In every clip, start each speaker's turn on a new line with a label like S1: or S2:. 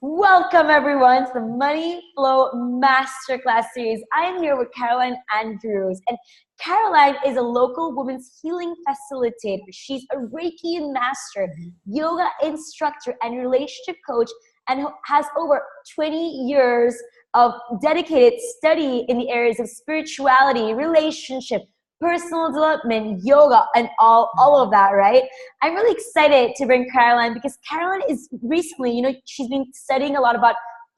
S1: Welcome everyone to the Money Flow Masterclass series. I'm here with Caroline Andrews, and Caroline is a local women's healing facilitator. She's a Reiki master, yoga instructor, and relationship coach, and has over 20 years of dedicated study in the areas of spirituality, relationship, personal development, yoga, and all of that, right? I'm really excited to bring Caroline because Caroline is recently, she's been studying a lot about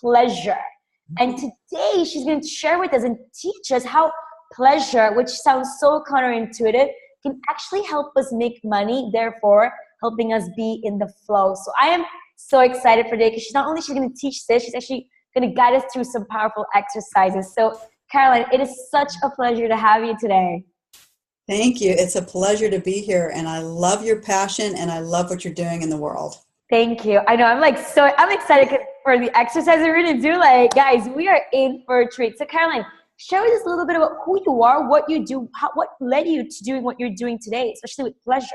S1: pleasure. And today she's going to share with us and teach us how pleasure, which sounds so counterintuitive, can actually help us make money, therefore helping us be in the flow. So I am so excited for today because she's going to teach this, she's actually going to guide us through some powerful exercises. So Caroline, it is such a pleasure to have you today.
S2: Thank you. It's a pleasure to be here, and I love your passion and I love what you're doing in the world.
S1: Thank you. I know I'm excited for the exercise we're going to do. Guys, we are in for a treat. So Caroline, share with us a little bit about who you are, what you do, what led you to doing what you're doing today, especially with pleasure.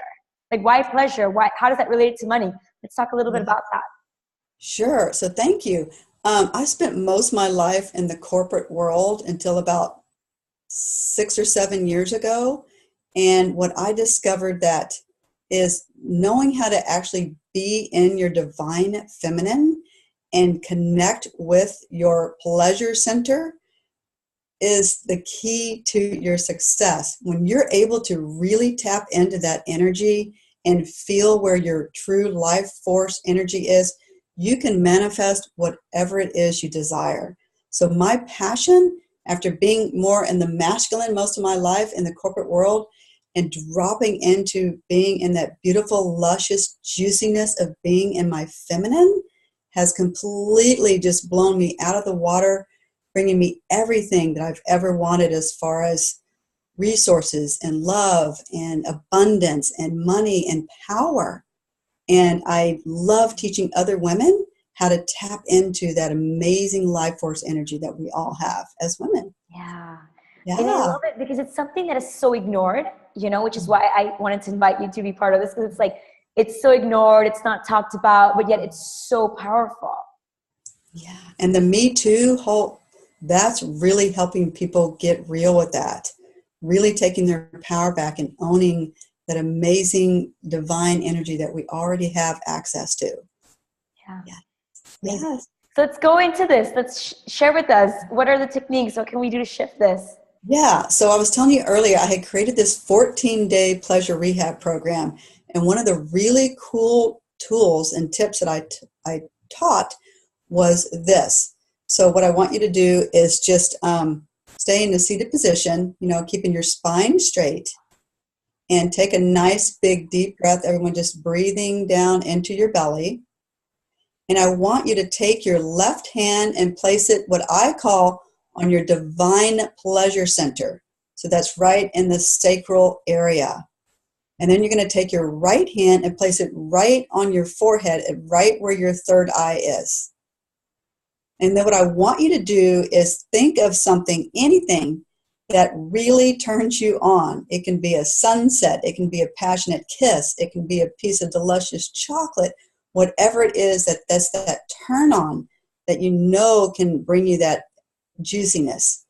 S1: Why pleasure? How does that relate to money? Let's talk a little bit about that.
S2: Sure. So thank you. I spent most of my life in the corporate world until about 6 or 7 years ago. And what I discovered that is knowing how to actually be in your divine feminine and connect with your pleasure center is the key to your success. When you're able to really tap into that energy and feel where your true life force energy is, you can manifest whatever it is you desire. So my passion, after being more in the masculine most of my life in the corporate world and dropping into being in that beautiful, luscious juiciness of being in my feminine, has completely just blown me out of the water, bringing me everything that I've ever wanted as far as resources and love and abundance and money and power. And I love teaching other women how to tap into that amazing life force energy that we all have as women.
S1: Yeah.
S2: Yeah.
S1: And I love it because it's something that is so ignored, which is why I wanted to invite you to be part of this, because it's so ignored, it's not talked about, but yet it's so powerful.
S2: Yeah. And the Me Too that's really helping people get real with that, really taking their power back and owning that amazing divine energy that we already have access to.
S1: Yeah.
S2: Yes.
S1: So let's go into this. Let's share with us, what are the techniques? What can we do to shift this?
S2: Yeah. So I was telling you earlier, I had created this 14-day pleasure rehab program. And one of the really cool tools and tips that I taught was this. So what I want you to do is just stay in the seated position, keeping your spine straight. And take a nice, big, deep breath. Everyone just breathing down into your belly. And I want you to take your left hand and place it, what I call, on your divine pleasure center. So that's right in the sacral area. And then you're going to take your right hand and place it right on your forehead, right where your third eye is. And then what I want you to do is think of something, anything, that really turns you on. It can be a sunset, it can be a passionate kiss, it can be a piece of delicious chocolate, whatever it is that's that turn on that can bring you that juiciness.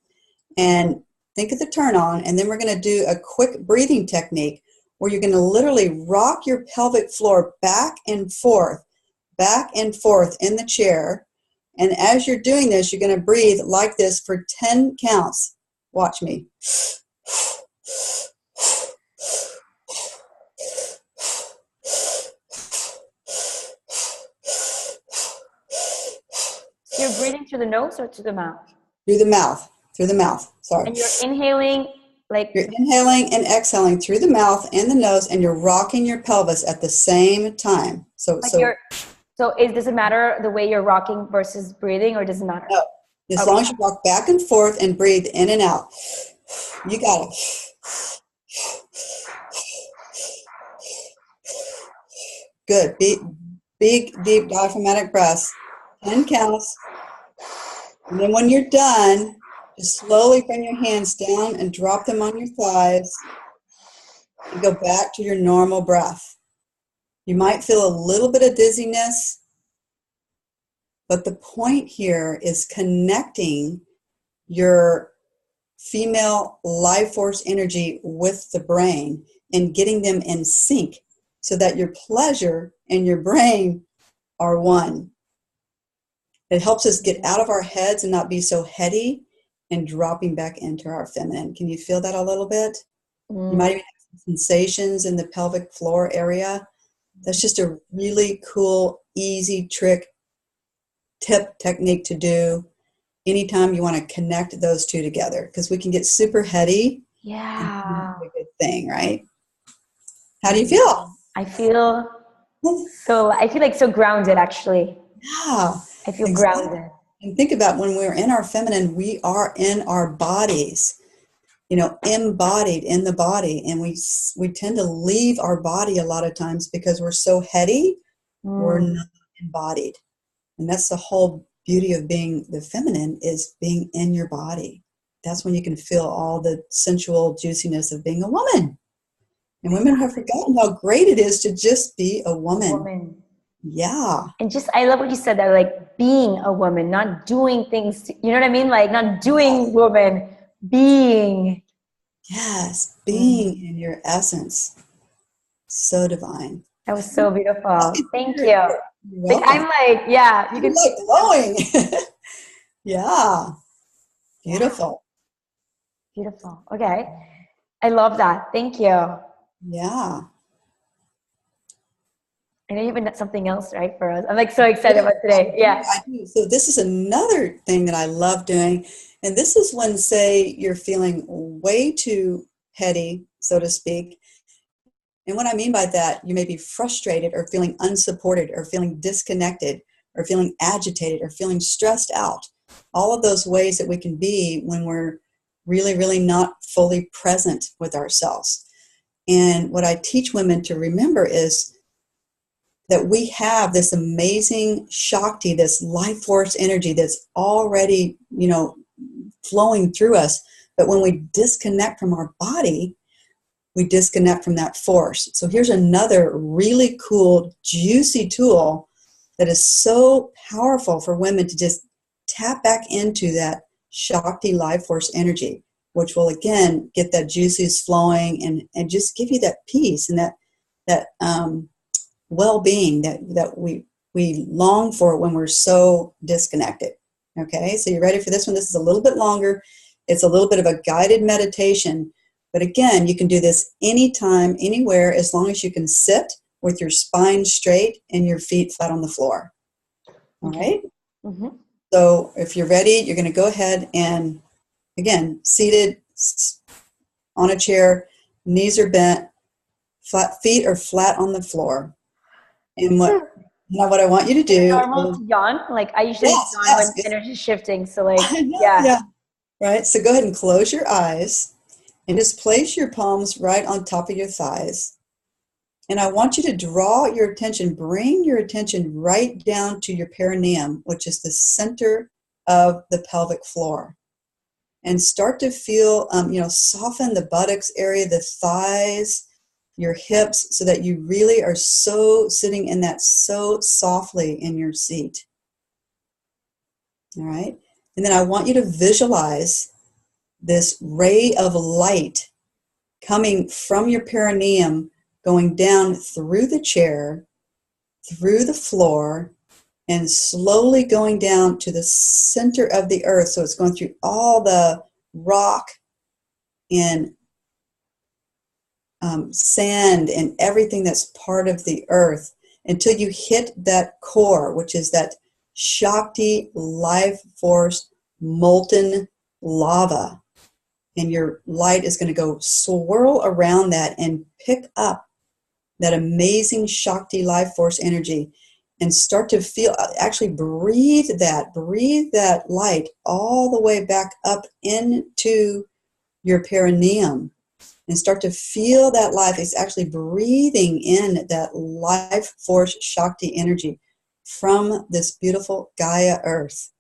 S2: And think of the turn on, and then we're going to do a quick breathing technique where you're going to literally rock your pelvic floor back and forth in the chair. And as you're doing this, you're going to breathe like this for 10 counts. Watch me.
S1: You're breathing through the nose or through the mouth?
S2: Through the mouth. Sorry.
S1: And you're inhaling
S2: You're inhaling and exhaling through the mouth and the nose, and you're rocking your pelvis at the same time. So
S1: does it matter the way you're rocking versus breathing, or does it matter?
S2: No. As long as you rock back and forth and breathe in and out. You got it. Good. Big, deep diaphragmatic breaths. 10 counts. And then when you're done, just slowly bring your hands down and drop them on your thighs and go back to your normal breath. You might feel a little bit of dizziness, But the point here is connecting your female life force energy with the brain and getting them in sync so that your pleasure and your brain are one. It helps us get out of our heads and not be so heady and dropping back into our feminine. Can you feel that a little bit? You might even have some sensations in the pelvic floor area. That's just a really cool, easy tip technique to do anytime you want to connect those two together, because we can get super heady.
S1: Yeah.
S2: A good thing, right? How do you feel?
S1: I feel like so grounded, actually.
S2: Yeah,
S1: I feel
S2: exactly.
S1: grounded.
S2: And think about when we're in our feminine, we are in our bodies, embodied in the body. And we tend to leave our body a lot of times because we're so heady, we're not embodied. And that's the whole beauty of being the feminine, is being in your body. That's when you can feel all the sensual juiciness of being a woman. And women have forgotten how great it is to just be a woman. Yeah.
S1: And just, I love what you said, that like being a woman, not doing things, you know what I mean? Like not doing woman, being.
S2: Yes, being in your essence. So divine.
S1: That was so beautiful. Thank you.
S2: You're
S1: Like
S2: welcome.
S1: I'm like, yeah, you
S2: You're
S1: can
S2: like glowing. Yeah. Beautiful.
S1: Beautiful. Okay. I love that. Thank you.
S2: Yeah.
S1: I know you have something else, right, for us. I'm like so excited about today. Yeah.
S2: I do. So this is another thing that I love doing. And this is when, say, you're feeling way too heady, so to speak. And what I mean by that, you may be frustrated or feeling unsupported or feeling disconnected or feeling agitated or feeling stressed out. All of those ways that we can be when we're really, really not fully present with ourselves. And what I teach women to remember is that we have this amazing Shakti, this life force energy that's already, flowing through us. But when we disconnect from our body, we disconnect from that force. So here's another really cool, juicy tool that is so powerful for women to just tap back into that Shakti life force energy, which will again get that juices flowing and just give you that peace and that well-being that we long for when we're so disconnected. Okay, so you ready for this one? This is a little bit longer. It's a little bit of a guided meditation. But again, you can do this anytime, anywhere, as long as you can sit with your spine straight and your feet flat on the floor. All right?
S1: Mm-hmm.
S2: So if you're ready, you're going to go ahead and, again, seated on a chair, knees are bent, feet are flat on the floor. And what I want you to
S1: Is it
S2: do
S1: normal
S2: is,
S1: to yawn? Like I usually yawn
S2: yes,
S1: when energy is shifting. So like,
S2: yeah,
S1: yeah.
S2: yeah, right. So go ahead and close your eyes and just place your palms right on top of your thighs. And I want you to draw your attention, bring your attention right down to your perineum, which is the center of the pelvic floor. And start to feel, soften the buttocks area, the thighs, your hips, so that you really are so sitting in that so softly in your seat. All right. And then I want you to visualize this ray of light coming from your perineum, going down through the chair, through the floor, and slowly going down to the center of the earth. So it's going through all the rock and sand and everything that's part of the earth until you hit that core, which is that Shakti life force molten lava. And your light is going to go swirl around that and pick up that amazing Shakti life force energy and start to feel, actually breathe that light all the way back up into your perineum and start to feel that life. It's actually breathing in that life force Shakti energy from this beautiful Gaia earth.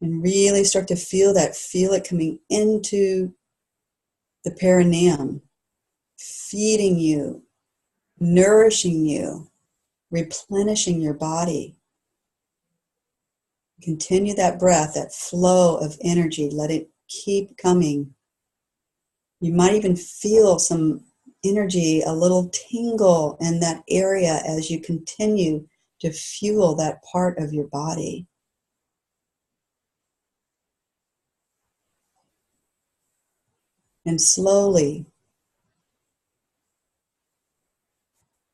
S2: And really start to feel it coming into the perineum, feeding you, nourishing you, replenishing your body. Continue that breath, that flow of energy. Let it keep coming. You might even feel some energy, a little tingle in that area as you continue to fuel that part of your body. And slowly,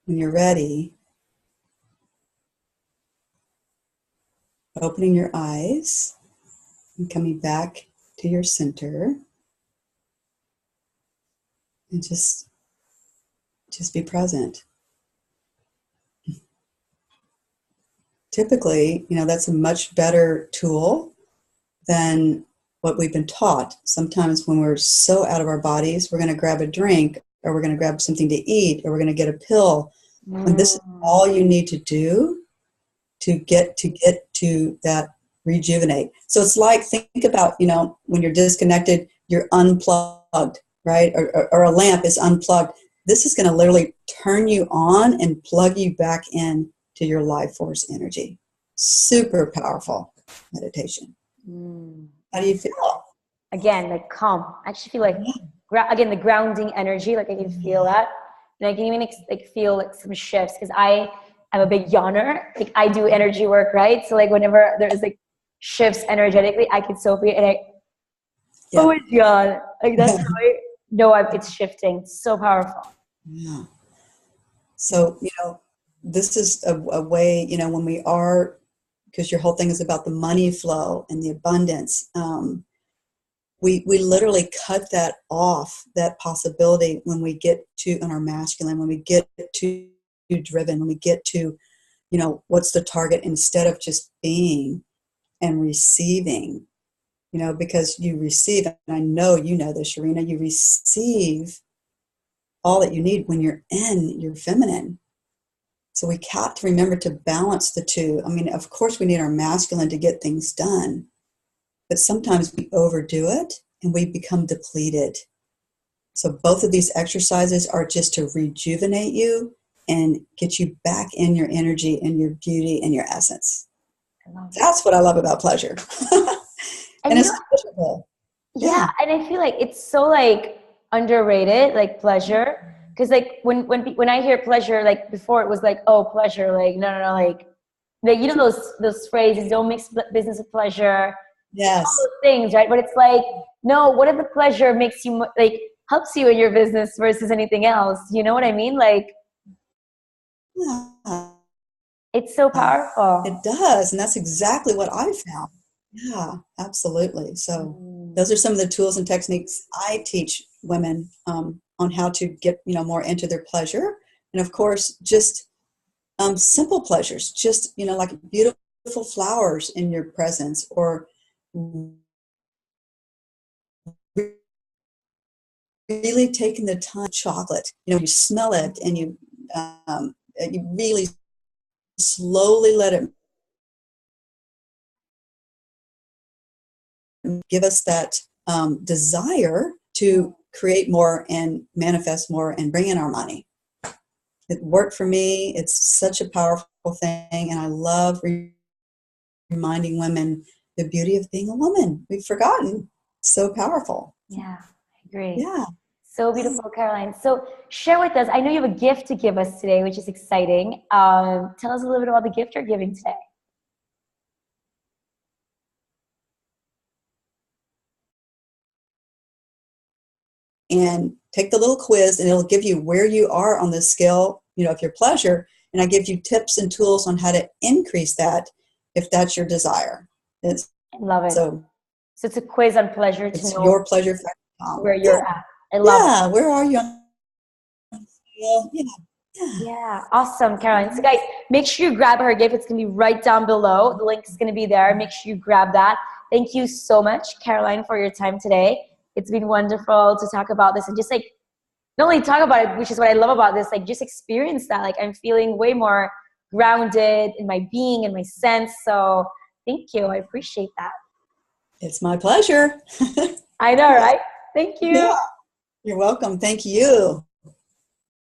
S2: when you're ready, opening your eyes and coming back to your center, and just be present. Typically, that's a much better tool than what we've been taught. Sometimes when we're so out of our bodies, we're going to grab a drink, or we're going to grab something to eat, or we're going to get a pill. When this is all you need to do to get to that rejuvenate. So it's like, think about, when you're disconnected, you're unplugged, right? Or a lamp is unplugged. This is going to literally turn you on and plug you back in to your life force energy. Super powerful meditation. How do you feel?
S1: Again, like calm. I actually feel like, again, the grounding energy, like I can feel that. And I can even feel like some shifts, because I'm a big yawner. Like I do energy work, right? So like whenever there's like shifts energetically, I can so feel it. And oh, it's yawn. Like that's how I know it's shifting. It's so powerful.
S2: Yeah. So, this is a way, when we are, because your whole thing is about the money flow and the abundance, we literally cut that off, that possibility, when we get to, in our masculine, when we get too driven, when we get to, what's the target, instead of just being and receiving, because you receive, and I know you know this, Sherina, you receive all that you need when you're in your feminine. So we have to remember to balance the two. I mean, of course we need our masculine to get things done, but sometimes we overdo it and we become depleted. So both of these exercises are just to rejuvenate you and get you back in your energy and your beauty and your essence. That's what I love about pleasure. And it's pleasurable.
S1: Yeah, and I feel like it's so like underrated, like pleasure. Because like when I hear pleasure, like before it was like, oh, pleasure, like no, like those phrases, don't mix business with pleasure.
S2: Yes.
S1: All those things, right? But it's like, no, what if the pleasure makes you like helps you in your business versus anything else? You know what I mean? Like, it's so powerful.
S2: It does, and that's exactly what I found. Yeah, absolutely. So those are some of the tools and techniques I teach women on how to get more into their pleasure, and of course, just simple pleasures, just like beautiful flowers in your presence, or really taking the time. Chocolate, you smell it, and you really slowly let it give us that desire to create more and manifest more and bring in our money. It worked for me. It's such a powerful thing, and I love reminding women the beauty of being a woman. We've forgotten. It's so powerful.
S1: Yeah, I agree.
S2: Yeah.
S1: So beautiful, Caroline. So share with us, I know you have a gift to give us today, which is exciting. Tell us a little bit about the gift you're giving today.
S2: And take the little quiz, and it'll give you where you are on the scale, of your pleasure. And I give you tips and tools on how to increase that if that's your desire.
S1: I love it. So it's a quiz on pleasure to know
S2: your pleasure factor,
S1: where you're at. I love it.
S2: Yeah, where are you?
S1: Yeah, awesome, Caroline. So guys, make sure you grab her gift. It's going to be right down below. The link is going to be there. Make sure you grab that. Thank you so much, Caroline, for your time today. It's been wonderful to talk about this and just like, not only talk about it, which is what I love about this, like just experience that. Like I'm feeling way more grounded in my being and my sense. So thank you. I appreciate that.
S2: It's my pleasure.
S1: I know, right? Thank you.
S2: Yeah, you're welcome. Thank you.